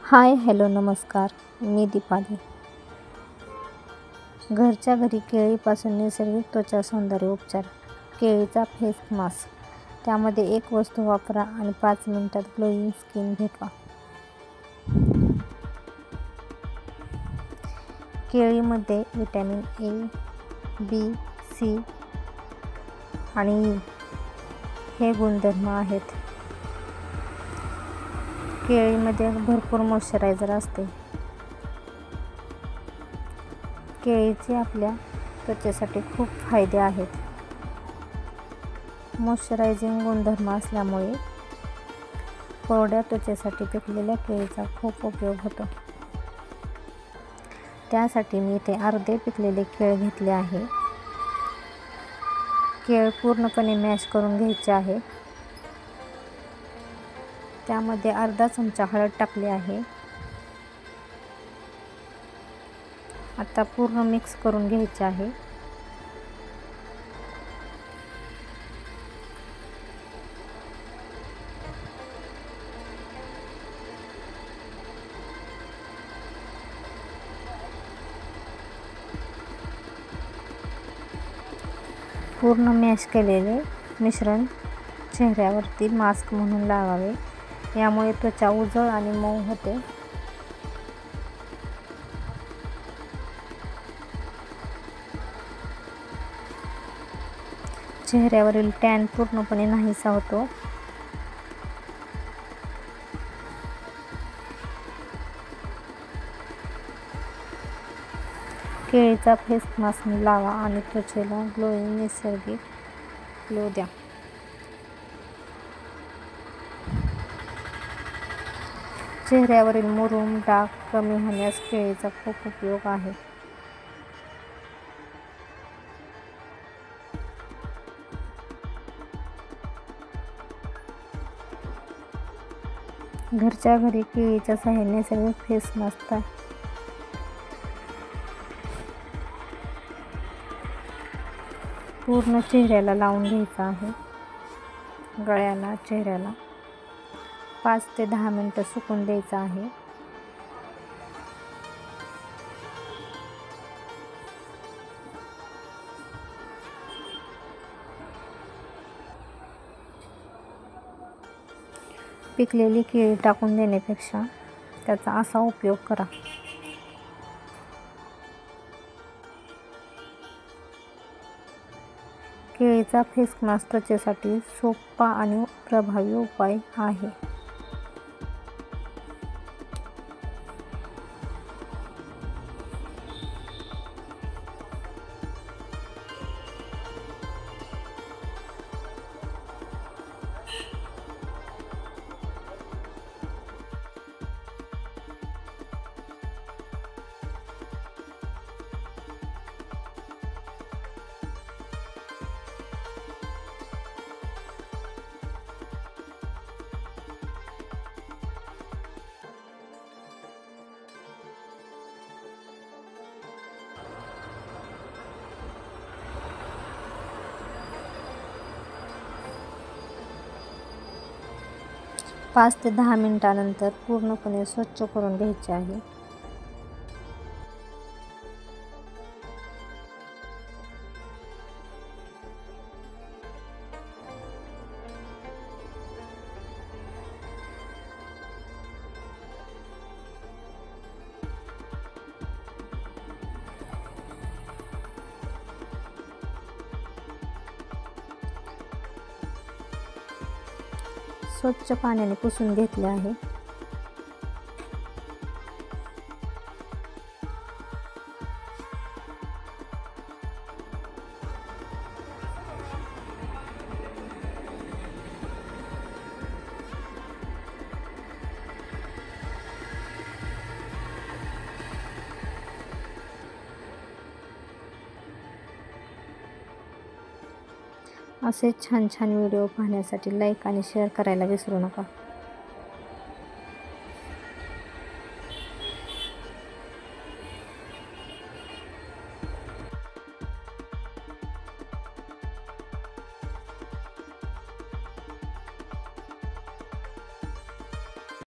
Hi hello नमस्कार. मी दीपाली. घरच्या घरी केळीपासून नैसर्गिक त्वचा सौंदर्य उपचार. केळीचा फेस मास्क. त्यामध्ये एक वस्तू वापरा आणि 5 मिनिटात ग्लोईंग स्किन भेटवा. केळीमध्ये व्हिटॅमिन ए, बी, सी आणि ई हे गुणधर्म आहेत. केळीमध्ये भरपूर मॉइश्चरायझर असते. केळीचे आपल्या त्वचेसाठी खूप फायदे आहेत. मॉइश्चरायझिंग गुणधर्म असल्यामुळे कोरड्या त्वचेसाठी पिकलेल्या केळीचा खूप उपयोग होतो. त्यासाठी मी इथे अर्धे पिकलेले केळ घेतले आहे. केळ पूर्णपणे मॅश करून घ्यायचे आहे. त्यामध्ये अर्धा चमचा हळद टाकली आहे. आता पूर्ण मिक्स करून घ्यायचे आहे. पूर्ण मॅश केलेले मिश्रण चेहऱ्यावरती मास्क म्हणून लावावे. यामुळे त्वचा उजळ आणि मऊ होते. चेहऱ्यावरील टॅन पूर्णपणे नाहीसा होतो. केळीचा फेस मास्क लावा आणि त्वचेला ग्लोईंग नैसर्गिक ग्लो द्या. चेहऱ्यावरील मुरूम, डाग कमी होण्यास केळीचा खूप उपयोग आहे. घरच्या घरी केळीच्या साहाय्याने नैसर्गिक फेस मास्क पूर्ण चेहऱ्याला लावून घ्यायचा आहे. गळ्याला, चेहऱ्याला 5 ते 10 मिनिटं सुकून द्यायचं आहे. पिकलेली केळी टाकून देण्यापेक्षा त्याचा असा उपयोग करा. केळीचा फेस मास्क त्वचेसाठी सोपा आणि प्रभावी उपाय आहे. पाच ते 10 मिनिटांनंतर पूर्णपणे स्वच्छ करून घ्यायचे आहे. स्वच्छ पाण्याने पुसून घेतले आहे. असे छान छान व्हिडिओ पाहण्यासाठी लाईक आणि शेअर करायला विसरू नका.